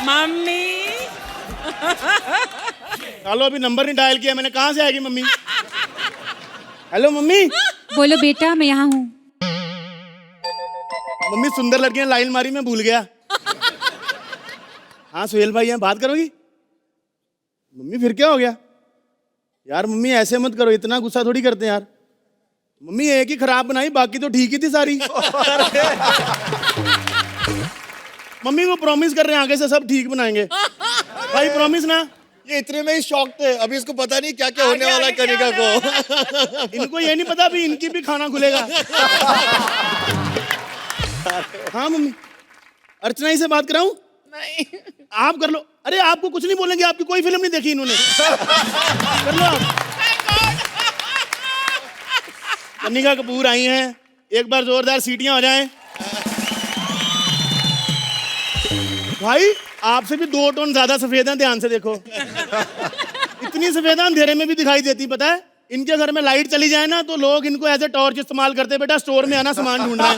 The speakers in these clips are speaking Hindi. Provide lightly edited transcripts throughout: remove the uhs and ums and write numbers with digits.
मम्मी। चलो अभी नंबर नहीं डायल किया मैंने, कहाँ से आएगी मम्मी? Hello mummy. बोलो बेटा, मैं यहाँ हूँ। मम्मी सुंदर लड़कियां लाइन मारी, मैं भूल गया। हाँ सुहेल भाई यहाँ बात करोगी? मम्मी फिर क्या हो गया यार? मम्मी ऐसे मत करो, इतना गुस्सा थोड़ी करते हैं यार। मम्मी एक ही खराब बनाई, बाकी तो ठीक ही थी सारी। मम्मी वो प्रॉमिस कर रहे हैं आगे से सब ठीक बनाएंगे। भाई प्रॉमिस ना। ये इतने में ही शौक थे, अभी इसको पता नहीं क्या क्या होने वाला है कनिका को। इनको ये नहीं पता अभी इनकी भी खाना खुलेगा। हाँ मम्मी, अर्चना ही से बात कराऊं? नहीं, आप कर लो। अरे आपको कुछ नहीं बोलेंगे, आपकी कोई फिल्म नहीं देखी इन्होंने। कर लो आप। कनिका कपूर आई हैं, एक बार जोरदार सीटियां हो जाएं। भाई आपसे भी 2 टोन ज्यादा सफेद हैं, ध्यान से देखो। इतनी सफेद अंधेरे में भी दिखाई देती, पता है? इनके घर में लाइट चली जाए ना तो लोग इनको एज ए टॉर्च इस्तेमाल करते, बेटा स्टोर में आना सामान ढूंढना है।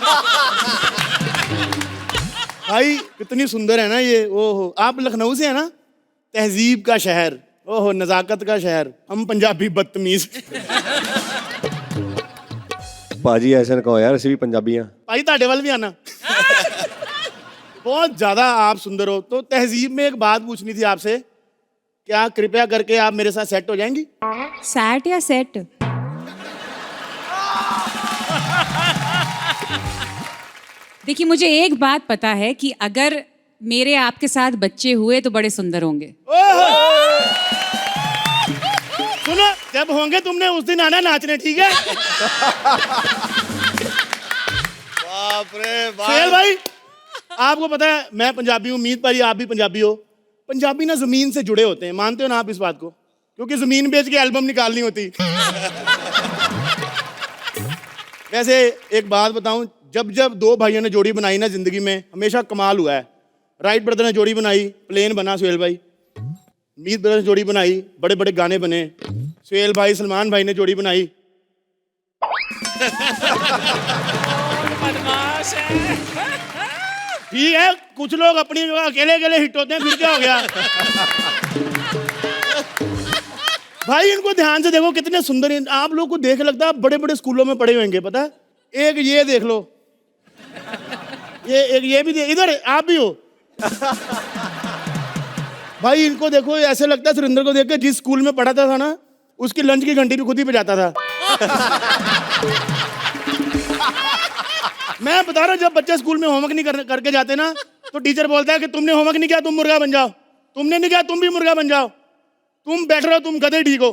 भाई कितनी सुंदर है ना ये। ओहो, आप लखनऊ से है ना? तहजीब का शहर, ओहो नजाकत का शहर। हम पंजाबी बदतमीज। पाजी ऐसा ना कहो यार, ऐसे भी पंजाबी हैं। भाई ताड़े वाल भी आना। बहुत ज्यादा आप सुंदर हो। तो तहजीब में एक बात पूछनी थी आपसे, क्या कृपया करके आप मेरे साथ सेट हो जाएंगी? सैट या सेट? देखिए मुझे एक बात पता है कि अगर मेरे आपके साथ बच्चे हुए तो बड़े सुंदर होंगे। सुनो, जब होंगे तुमने उस दिन आना नाचने, ठीक है? बाप रे सुहेल भाई आपको पता है मैं पंजाबी हूँ, उम्मीद पर आप भी पंजाबी हो। पंजाबी ना जमीन से जुड़े होते हैं, मानते हो ना आप इस बात को? क्योंकि जमीन बेच के एल्बम निकालनी होती। वैसे एक बात बताऊं, जब जब 2 भाइयों ने जोड़ी बनाई ना जिंदगी में, हमेशा कमाल हुआ है। राइट ब्रदर ने जोड़ी बनाई, प्लेन बना सुहेल भाई। मीत ब्रदर ने जोड़ी बनाई, बड़े बड़े गाने बने। सुहेल भाई सलमान भाई ने जोड़ी बनाई। बदमाश है। ठीक है, कुछ लोग अपनी जगह अकेले अकेले हिट होते हैं, फिर क्या हो गया? भाई इनको ध्यान से देखो, कितने सुंदर हैं। आप लोग को देख लगता है आप बड़े बड़े स्कूलों में पढ़े होंगे, पता है? एक ये देख लो, ये भी इधर आप भी हो। भाई इनको देखो, ऐसे लगता है सुरेंद्र को देख के जिस स्कूल में पढ़ाता था ना, उसकी लंच की घंटी भी खुद ही बजाता था। मैं बता रहा हूँ, जब बच्चे स्कूल में होमवर्क नहीं करके जाते ना, तो टीचर बोलता है कि तुमने होमवर्क नहीं किया, तुम मुर्गा बन जाओ। तुमने नहीं किया, तुम भी मुर्गा बन जाओ। तुम बैठ रहे हो, तुम गधे ठीक हो।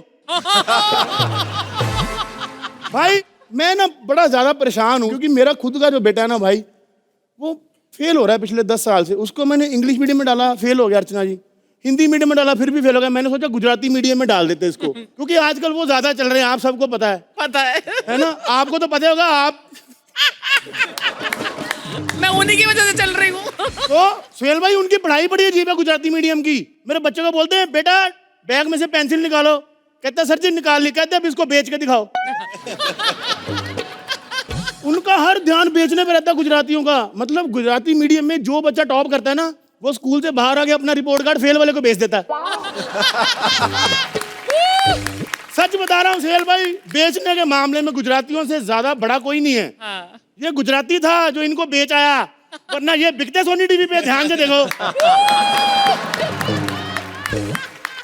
भाई मैं ना बड़ा ज्यादा परेशान हूँ, क्योंकि मेरा खुद का जो बेटा है ना भाई, वो फेल हो रहा है पिछले 10 साल से। उसको मैंने इंग्लिश मीडियम में डाला, फेल हो गया अर्चना जी। हिंदी मीडियम में डाला, फिर भी फेल हो गया। मैंने सोचा गुजराती मीडियम में डाल देते इसको, क्योंकि आजकल वो ज्यादा चल रहे हैं, आप सबको पता है ना? आपको तो पता होगा। आप मैं उन्हीं की वजह से चल रही हूँ। तो सुहेल भाई उनकी पढ़ाई बड़ी अजीब है गुजराती मीडियम की। मेरे बच्चे को बोलते हैं बेटा बैग में से पेंसिल निकालो, कहता है सर जी निकाल ली। कहते हैं अब इसको बेच के दिखाओ। उनका हर ध्यान बेचने पे रहता है गुजरातियों का। मतलब गुजराती मीडियम में जो बच्चा टॉप करता है ना, वो स्कूल से बाहर आके अपना रिपोर्ट कार्ड फेल वाले को बेच देता है। सच बता रहा हूँ सुहेल भाई, बेचने के मामले में गुजरातियों से ज्यादा बड़ा कोई नहीं है। हाँ। ये गुजराती था जो इनको बेच आया, वरना ये बिकते सोनी टीवी पे। ध्यान से देखो।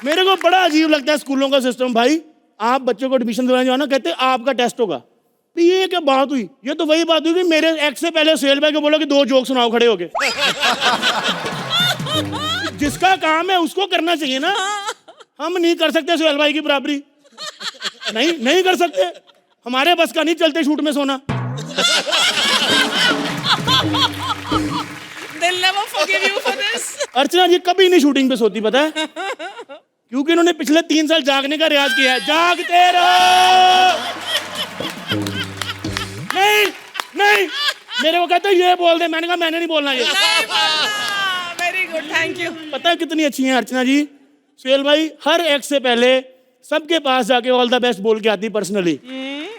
मेरे को बड़ा अजीब लगता है स्कूलों का सिस्टम। भाई आप बच्चों को एडमिशन दिलाने जाओ ना, कहते हैं आपका टेस्ट होगा। तो ये क्या बात हुई? ये तो वही बात हुई कि मेरे एक्स से पहले सुहेल भाई को बोलो कि 2 जोक सुनाओ खड़े होके। जिसका काम है उसको करना चाहिए ना। हम नहीं कर सकते सुहेल भाई की बराबरी, नहीं कर सकते। हमारे बस का नहीं चलते शूट में सोना। They'll never forgive you for this. अर्चना जी कभी नहीं शूटिंग पे सोती, पता है? क्योंकि इन्होंने पिछले 3 साल जागने का रियाज किया है। जागते रहो। नहीं मेरे को कहते ये बोल दे, मैंने कहा मैंने नहीं बोलना ये। Very good, thank you. पता है कितनी अच्छी हैं अर्चना जी? सुहेल भाई हर एक्ट से पहले सबके पास जाके ऑल द बेस्ट बोल के आती पर्सनली।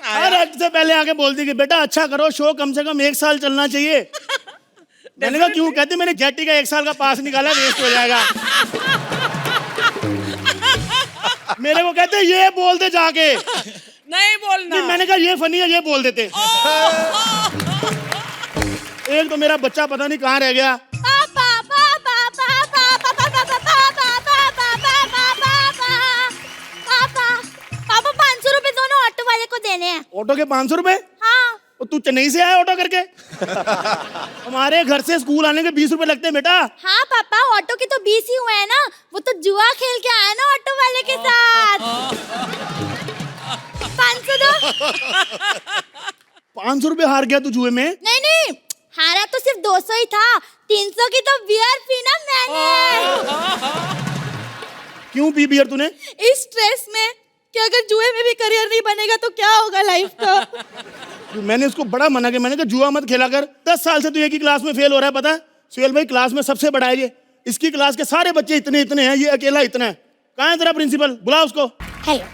हर एक्ट से पहले आके बोलती कि बेटा अच्छा करो, शो कम से कम 1 साल चलना चाहिए। मैंने कहा क्यों? कहते मैंने जेटी का 1 साल का पास निकाला, वेस्ट हो जाएगा। मेरे को कहते ये बोल दे जाके। नहीं बोलना। नहीं, मैंने कहा ये फनी है, ये बोल देते। एक तो मेरा बच्चा पता नहीं कहाँ रह गया। पापा 500 रुपए दोनों ऑटो वाले को देने हैं। ऑटो के 500 रुपए? हाँ। और तू चेन्नई से आया ऑटो करके? हमारे घर से स्कूल आने के 20 रुपए लगते हैं बेटा। हाँ पापा, ऑटो के तो 20 ही हुए हैं ना, वो तो जुआ खेल के आया ना ऑटो वाले के साथ। 500 दो। 500 रुपए हार गया तू जुए में? नहीं नहीं, हारा तो सिर्फ 200 ही था, 300 की तो बियर पी ना मैंने। क्यों पी बियर तूने? इस स्ट्रेस में कि अगर जुए में भी करियर नहीं बनेगा तो क्या होगा लाइफ का। मैंने उसको बड़ा मना किया, मैंने कहा जुआ मत खेला कर। 10 साल से तू एक ही क्लास में फेल हो रहा है, पता है? सुहेल भाई क्लास में सबसे बड़ा है ये, इसकी क्लास के सारे बच्चे इतने इतने हैं, ये अकेला इतना है। कहाँ है तेरा प्रिंसिपल? बुला उसको। हेलो।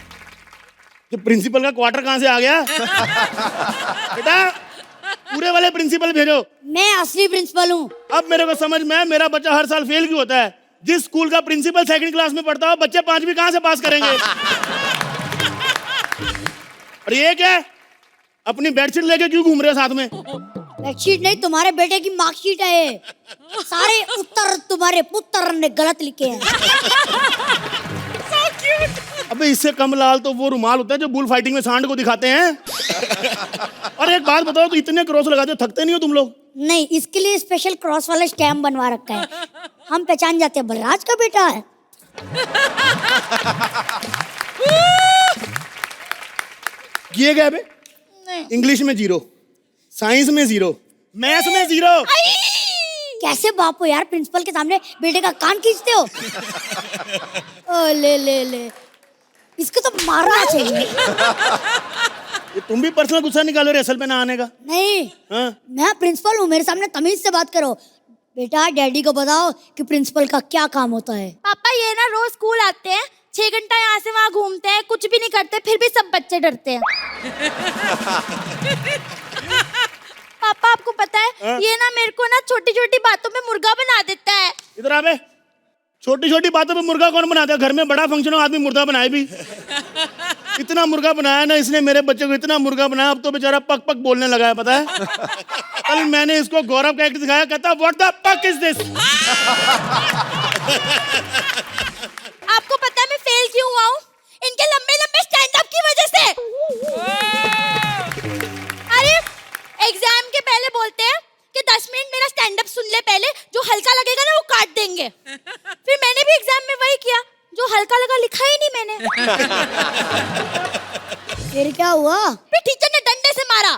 ये प्रिंसिपल का क्वार्टर कहाँ से आ गया? बेटा पूरे वाले प्रिंसिपल भेजो। मैं असली प्रिंसिपल हूँ। अब मेरे को समझ में है मेरा बच्चा हर साल फेल क्यों होता है। जिस स्कूल का प्रिंसिपल 2nd क्लास में पढ़ता हो, बच्चे 5वीं कहाँ से पास करेंगे? और ये क्या है? अपनी बेडशीट लेके क्यों घूम रहे हो साथ में? बेडशीट नहीं, तुम्हारे बेटे की मार्कशीट है ये। सारे उत्तर तुम्हारे पुत्र ने गलत लिखे हैं। अबे इससे कम लाल तो वो रुमाल होता है जो बुल फाइटिंग में सांड को दिखाते हैं। और एक बात बताओ, तो इतने क्रॉस लगाते हो, थकते नहीं हो तुम लोग? नहीं, इसके लिए स्पेशल क्रॉस वाला स्टैम्प बनवा रखा है, हम पहचान जाते हैं बलराज का बेटा है। किए गए बे? इंग्लिश में 0, साइंस में 0, मैथ्स में 0। कैसे बाप हो यार, प्रिंसिपल के सामने बेटे का कान खींचते हो? ओ ले ले ले, इसको तो मारना चाहिए। ये तुम भी पर्सनल गुस्सा निकालो रेसल पे ना आने का। नहीं, हाँ? मैं प्रिंसिपल हूँ, मेरे सामने तमीज से बात करो। बेटा डैडी को बताओ कि प्रिंसिपल का क्या काम होता है। पापा ये ना रोज स्कूल आते हैं, 6 घंटा यहाँ से वहाँ घूमते हैं, कुछ भी नहीं करते, फिर भी सब बच्चे डरते हैं। पापा आपको पता है, हाँ? ये ना मेरे को ना छोटी छोटी बातों में मुर्गा बना देता है। इधर आ बे। छोटी छोटी बातों पे मुर्गा कौन बनाता है? घर में बड़ा फंक्शन हो आदमी मुर्गा बनाए भी। इतना मुर्गा बनाया ना इसने मेरे बच्चे को, इतना मुर्गा बनाया, अब तो बेचारा पक पक बोलने लगा है, पता है? कल मैंने इसको गौरव का एक्ट दिखाया, कहता व्हाट द पक इज दिस। आपको पता है मैं फेल क्यों हुआ हूँ? इनके लंबे लंबे स्टैंड अप की वजह से। अरे एग्जाम के पहले बोलते हैं कि 10 मिनट मेरा स्टैंड अप सुन ले पहले, जो हल्का लगेगा ना वो काट देंगे। फिर मैंने भी एग्जाम में वही किया, जो हल्का लगा लिखा ही नहीं मैंने। फिर क्या हुआ? फिर टीचर ने डंडे से मारा।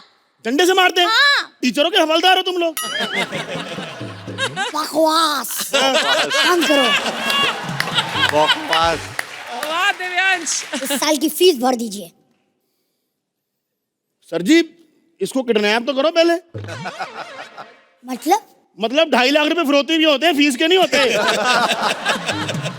डंडे से मारते हैं? हाँ। टीचरों के हवलदार हो तुम लोग। बकवास काम करो। बकवास। वाह दिव्यांश। इस साल की फीस भर दीजिए। सर जी इसको किडनैप तो करो पहले। मतलब 2.5 लाख रुपए फिरौती भी होते हैं, फीस के नहीं होते।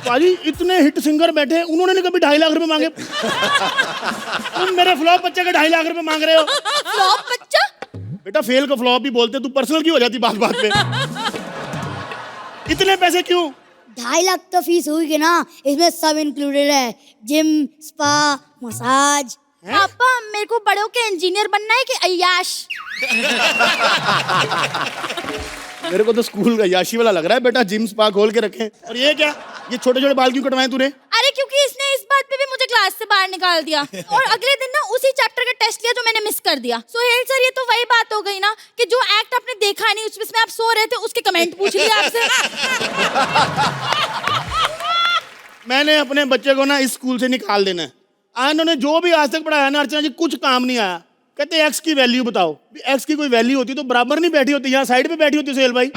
पाजी इतने हिट सिंगर बैठे, उन्होंने नहीं कभी 2.5 लाख रुपए मांगे। तुम मेरे फ्लॉप बच्चे के 2.5 लाख रुपए मांग रहे हो। फ्लॉप बच्चा? बेटा फेल को फ्लॉप भी बोलते, तू पर्सनल क्यों हो जाती बात बात पे? इतने पैसे क्यों? 2.5 लाख तो फीस हुई ना, इसमें सब इंक्लूडेड है, जिम, स्पा, मसाज। पापा मेरे को बड़े होके इंजीनियर बनना है कि अय्याश? मेरे को तो स्कूल का याशी वाला लग रहा है बेटा, जिम स्पा खोल के रखे। और ये क्या, ये छोटे छोटे बाल क्यों कटवाए तूने? अरे क्योंकि इसने इस बात पे भी मुझे क्लास से बाहर निकाल दिया, और अगले दिन ना उसी चैप्टर का टेस्ट लिया जो मैंने मिस कर दिया। सोहेल सर ये तो वही बात हो गई ना कि जो एक्ट आपने देखा नहीं उसमें आप सो रहे थे, उसके कमेंट पूछ लिए आपसे। मैंने अपने बच्चे को ना इस स्कूल से निकाल देना है। इन्होंने जो भी आज तक पढ़ाया ना अर्चना जी, कुछ काम नहीं आया। कहते एक्स की वैल्यू बताओ। एक्स की कोई वैल्यू होती तो बराबर नहीं बैठी होती, यहाँ साइड पे बैठी होती सोहेल भाई।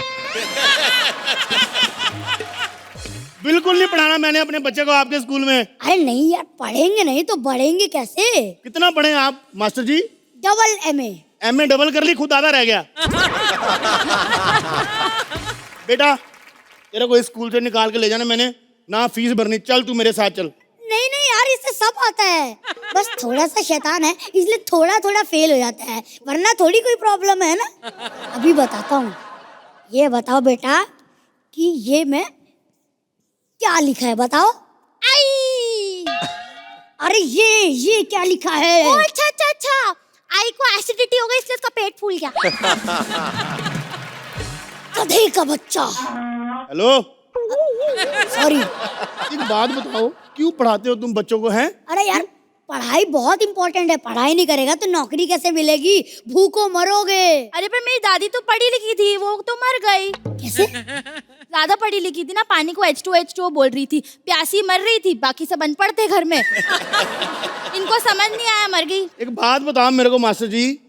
बिल्कुल नहीं पढ़ाना मैंने अपने बच्चे को आपके स्कूल में। अरे नहीं यार, पढ़ेंगे नहीं तो बढ़ेंगे कैसे? कितना पढ़े आप master ji? Double MA। MA double कर ली, खुद आधा रह गया। बेटा तेरे को इस स्कूल से निकाल के ले जाना मैंने, ना फीस भरनी, चल तू मेरे साथ चल। नहीं नहीं यार, इससे सब आता है, बस थोड़ा सा शैतान है इसलिए थोड़ा थोड़ा फेल हो जाता है, वरना थोड़ी कोई प्रॉब्लम है ना। अभी बताता हूँ, ये बताओ बेटा कि ये में क्या लिखा है, बताओ। आई। अरे ये क्या लिखा है? ओ अच्छा अच्छा अच्छा, आई को एसिडिटी हो गई इसलिए इसका पेट फूल गया। गधे का बच्चा। Hello, sorry. एक बात बताओ, क्यों पढ़ाते हो तुम बच्चों को? हैं? अरे यार, पढ़ाई बहुत इंपॉर्टेंट है। पढ़ाई नहीं करेगा तो नौकरी कैसे मिलेगी? भूखों मरोगे। अरे पर मेरी दादी तो पढ़ी लिखी थी, वो तो मर गई। कैसे? ज्यादा पढ़ी लिखी थी ना, पानी को H2H2 बोल रही थी, प्यासी मर रही थी, बाकी सब अनपढ़ थे घर में। इनको समझ नहीं आया, मर गई। एक बात बताओ मेरे को मास्टर जी,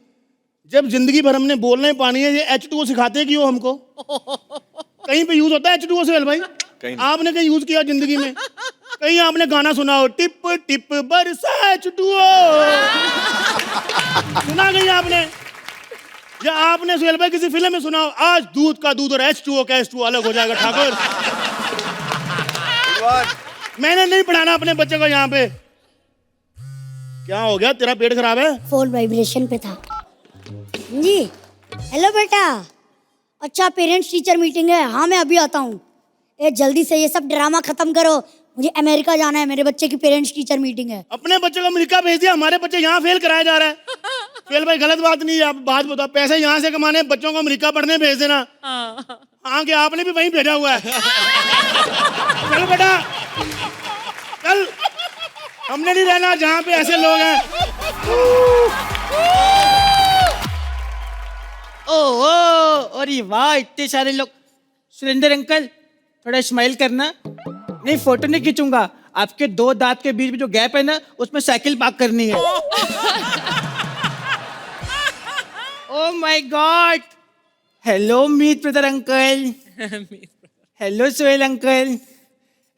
जब जिंदगी भर हमने बोलना ही पानी है, ये H2O सिखाते क्यों हमको? कहीं पे यूज होता है H2O सोहेल भाई? आपने कहीं यूज किया जिंदगी में? कहीं आपने गाना सुना हो, टिप टिप बरसा H2O? सुना कहीं आपने? या आपने सोहेल भाई किसी फिल्म में सुना हो, आज दूध का दूध और H2O का H2O अलग हो जाएगा ठाकुर? मैंने नहीं पढ़ाना अपने बच्चे को यहाँ पे। क्या हो गया, तेरा पेट खराब है? फोन वाइब्रेशन पे था जी। हेलो बेटा, अच्छा पेरेंट्स टीचर मीटिंग है। हाँ मैं अभी आता हूँ। ए जल्दी से ये सब ड्रामा खत्म करो, मुझे अमेरिका जाना है, मेरे बच्चे की पेरेंट्स टीचर मीटिंग है। अपने बच्चे को अमेरिका भेज दिया, हमारे बच्चे यहाँ फेल कराया जा रहा है। फेल भाई गलत बात नहीं है, आप बात बताओ, पैसे यहाँ से कमाने, बच्चों को अमेरिका पढ़ने भेज देना। हाँ क्या आपने भी वहीं भेजा हुआ है? चल बेटा चल, हमने नहीं रहना जहाँ पे ऐसे लोग हैं। ओह अरे वाह, इतने सारे लोग। सुरेंद्र अंकल थोड़ा स्माइल करना। नहीं फोटो नहीं खींचूंगा, आपके दो दांत के बीच में जो गैप है ना, उसमें साइकिल पार्क करनी है। Oh my God. Hello Meet brother uncle. Hello Sohail uncle.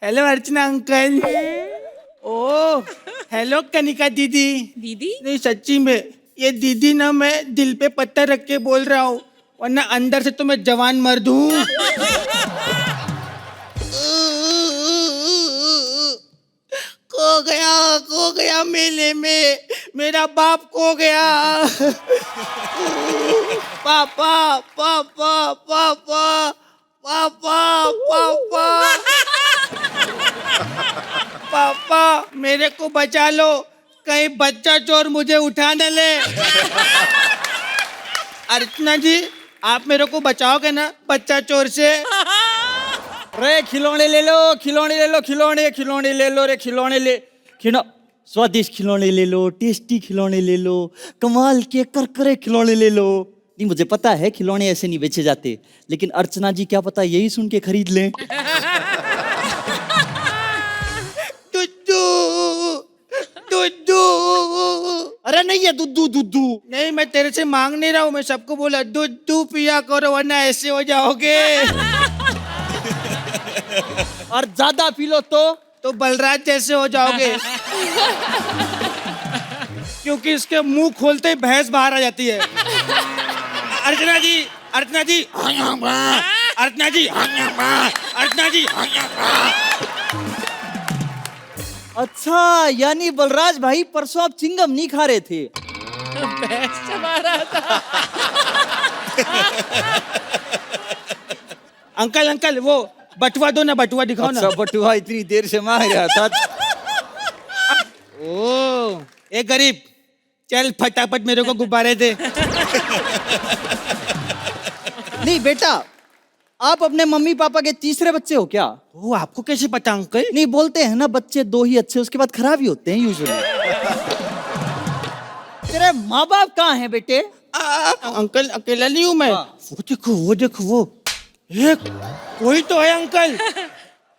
Hello Archana uncle. Oh hello Kanika दीदी। दीदी? नहीं सच्ची में ये दीदी ना, मैं दिल पे पत्थर रख के बोल रहा हूँ, वरना अंदर से तो मैं जवान मर्द हूँ। खो गया मेले में, मेरा बाप खो गया। पापा पापा पापा पापा पापा पापा मेरे को बचा लो, कहीं बच्चा चोर मुझे उठा न ले। अर्चना जी आप मेरे को बचाओगे ना बच्चा चोर से? रे खिलौने ले लो, खिलौने ले लो, खिलौने खिलौने ले लो रे, खिलौने ले स्वादिष्ट खिलौने ले लो, टेस्टी खिलौने ले लो, कमाल के करकरे खिलौने ले लो। नहीं मुझे पता है खिलौने ऐसे नहीं बेचे जाते, लेकिन अर्चना जी क्या पता यही सुन के खरीद लें। दुद्दू। अरे नहीं है दुद्दू दुद्दू। नहीं मैं तेरे से मांग नहीं रहा हूँ, मैं सबको बोला दुद्दू पिया करो वरना ऐसे हो जाओगे। और ज्यादा पी लो तो बलराज जैसे हो जाओगे। क्योंकि इसके मुंह खोलते ही भैंस बाहर आ जाती है। अर्चना जी अर्चना जी अर्चना जी अर्चना जी। अच्छा यानी बलराज भाई परसों आप चिंगम नहीं खा रहे थे? भैंस चबा रहा था। अंकल अंकल वो बटुआ दो ना, बटुआ दिखाओ ना। अच्छा बटुआ इतनी देर से मांग रहा था। ओ ए गरीब चल फटाफट मेरे को गुब्बारे दे। नहीं बेटा आप अपने मम्मी पापा के तीसरे बच्चे हो क्या? वो आपको कैसे पता अंकल? नहीं बोलते हैं ना बच्चे दो ही अच्छे उसके बाद खराब ही होते हैं यूजुअली। तेरे माँ बाप कहाँ हैं बेटे? अंकल अकेला नहीं हूँ मैं। वो देखो वो एक कोई तो है अंकल,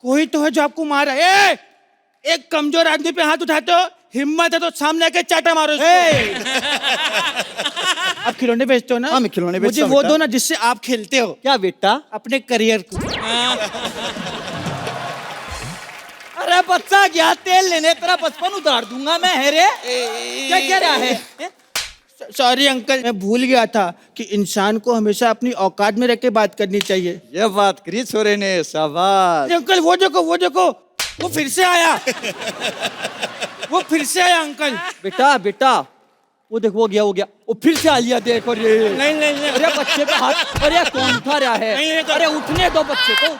कोई तो है जो आपको मारा। एक कमजोर आदमी पे हाथ उठाते हो, हिम्मत है तो सामने आके चाटा मारो उसको। आप खिलौने बेचते हो ना? हाँ मैं खिलौने बेचता हूँ। मुझे वो दो ना जिससे आप खेलते हो। क्या बेटा? अपने करियर को। अरे बच्चा क्या तेल लेने तेरा बचपन उतार दूंगा मैं है रे। क्या कह रहा है? सॉरी अंकल मैं भूल गया था कि इंसान को हमेशा अपनी औकात में रख के बात करनी चाहिए। ये बात करी छोरे ने, शाबाश। अंकल वो देखो वो फिर से आया। वो फिर से आया अंकल। बेटा बेटा वो देखो वो गया वो फिर से आलिया देखो रे। नहीं नहीं नहीं अरे बच्चे पे हाथ, अरे कौन उठा रहा है? नहीं, ये तो- अरे उठने दो बच्चे को।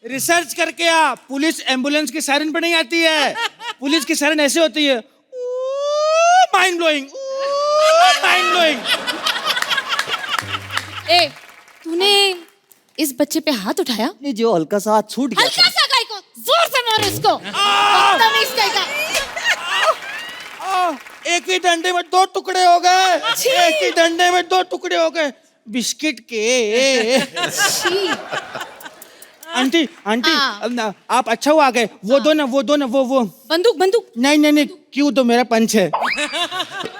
रिसर्च करके आ, पुलिस एम्बुलेंस की सायरन पे नहीं आती है, पुलिस की सायरन ऐसे होती है, माइंड ब्लोइंग, माइंड ब्लोइंग। ए, तूने इस बच्चे पे हाथ उठाया? नहीं जो हल्का सा हाथ छूट गया हल्का सा काय को, जोर से मारो इसको। बदतमीज काय का। एक ही डंडे में 2 टुकड़े हो गए, एक ही डंडे में 2 टुकड़े हो गए बिस्किट के। आंटी आंटी हाँ। आप अच्छा हुआ आ गए, वो दो ना वो बंदूक बंदूक। नहीं नहीं नहीं, क्यों तो मेरा पंच है।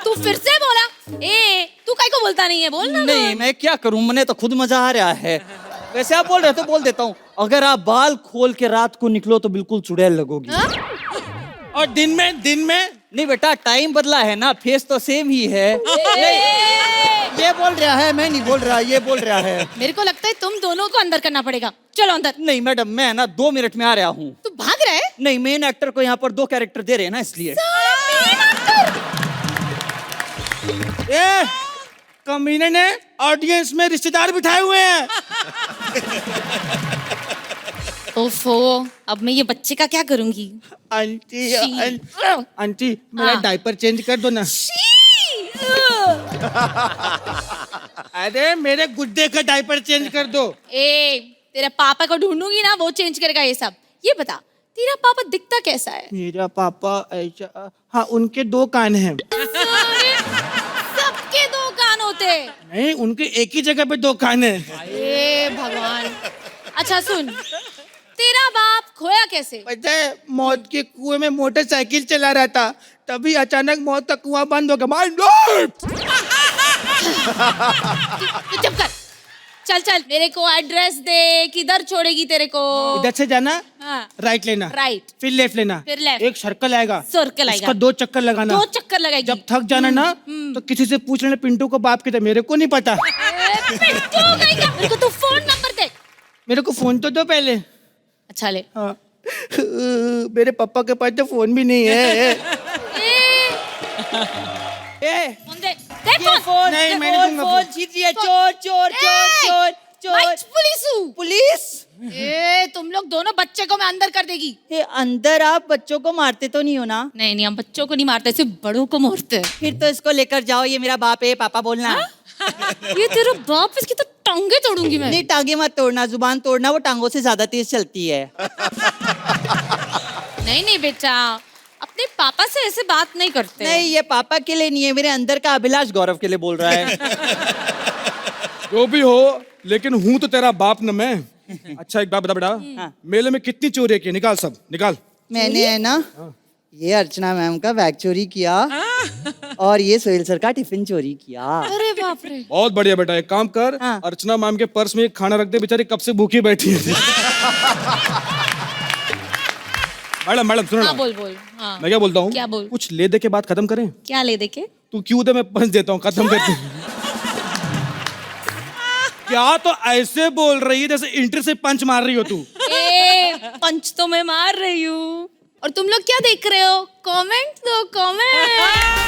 तू फिर से बोला? ए, तू काय को बोलता नहीं है, बोल ना। नहीं मैं क्या करूं, मैंने तो खुद मजा आ रहा है। वैसे आप बोल रहे तो बोल देता हूँ, अगर आप बाल खोल के रात को निकलो तो बिल्कुल चुड़ैल लगोगी। और दिन में नहीं बेटा टाइम बदला है ना, फेस तो सेम ही है। ये बोल रहा है, मैं नहीं बोल रहा, ये बोल रहा है। मेरे को लगता है तुम दोनों को अंदर करना पड़ेगा। चलो अंदर। नहीं मैडम मैं ना 2 मिनट में आ रहा हूँ। तू भाग रहा है? नहीं मेन एक्टर को यहाँ पर 2 कैरेक्टर दे रहे हैं ना इसलिए। ए, कमीने ने ऑडियंस में रिश्तेदार बिठाए हुए हैं। ओफो, अब मैं ये बच्चे का क्या करूंगी? Aunty she. आंटी मेरा हाँ। डायपर चेंज कर दो ना। अरे मेरे गुड्डे का डायपर चेंज कर दो। ए, तेरे पापा को ढूंढूंगी ना, वो चेंज करेगा ये सब। ये बता, तेरा पापा दिखता कैसा है? मेरा पापा ऐसा, हाँ उनके 2 कान हैं। सबके 2 कान होते। नहीं उनके एक ही जगह पे 2 कान हैं। ए भगवान। अच्छा सुन, तेरा बाप खोया कैसे? पता है, मौत के कुएं में मोटरसाइकिल चला रहा था, तभी अचानक मौत का कुआं बंद हो गया। माइंड तू चुप कर। चल चल, मेरे को एड्रेस दे, किधर छोड़ेगी तेरे को? इधर से जाना, हाँ। राइट लेना, राइट। फिर लेफ्ट लेना, फिर लेफ्ट। एक सर्कल आएगा, सर्कल आएगा। उसका 2 चक्कर लगाना। 2 चक्कर लगाएगी। जब थक जाना ना तो किसी से पूछ लेना पिंटू को बाप किधर, मेरे को नहीं पता। पिंटू कहीं का। मेरे को तू फोन नंबर दे। मेरे को फोन तो दो पहले। अच्छा ले। हाँ। मेरे पापा के पास तो फोन भी नहीं है। ए, फोन दे। दे फोन। नहीं मैं नहीं दूंगा फोन। छीन लिया, चोर चोर चोर चोर मैं चोर। पुलिस हूँ। पुलिस? ए, तुम लोग दोनों बच्चे को मैं अंदर कर देगी। ये अंदर आप बच्चों को मारते तो नहीं हो ना? नहीं नहीं, हम बच्चों को नहीं मारते, सिर्फ बड़ों को मारते हैं। फिर तो इसको लेकर जाओ, ये मेरा बाप है, पापा बोलना। ये तेरा बाप, इसकी तो टांगे तोड़ूंगी मैं। नहीं टांगे मत तोड़ना, जुबान तोड़ना, वो टांगों से ज्यादा तेज चलती है। नहीं नहीं बेटा, अपने पापा से ऐसे बात नहीं करते। नहीं ये पापा के लिए नहीं है, मेरे अंदर का अभिलाष गौरव के लिए बोल रहा है। जो भी हो, लेकिन हूं तो तेरा बाप न मैं। अच्छा एक बात बता बेटा, मेले में कितनी चोरी की? निकाल सब निकाल। मैंने है ना ये अर्चना मैम का बैग चोरी किया और ये सोहेल सर का टिफिन चोरी किया। अरे बाप रे। बहुत बढ़िया बेटा, एक काम कर, हाँ। अर्चना मैम के पर्स में एक खाना रख दे, बेचारी कब से भूखी बैठी है। मैडम मैडम सुनो हाँ ना, बोल बोल। हाँ। मैं क्या बोलता हूँ, क्या बोल? कुछ ले दे के बात खत्म करें। क्या ले दे के? तू क्यों दे, मैं पंच देता हूँ, खत्म करते। क्या तो ऐसे बोल रही है जैसे इंटर से पंच मार रही हो तू। ए, पंच तो मैं मार रही हूँ। और तुम लोग क्या देख रहे हो? कमेंट दो, कमेंट।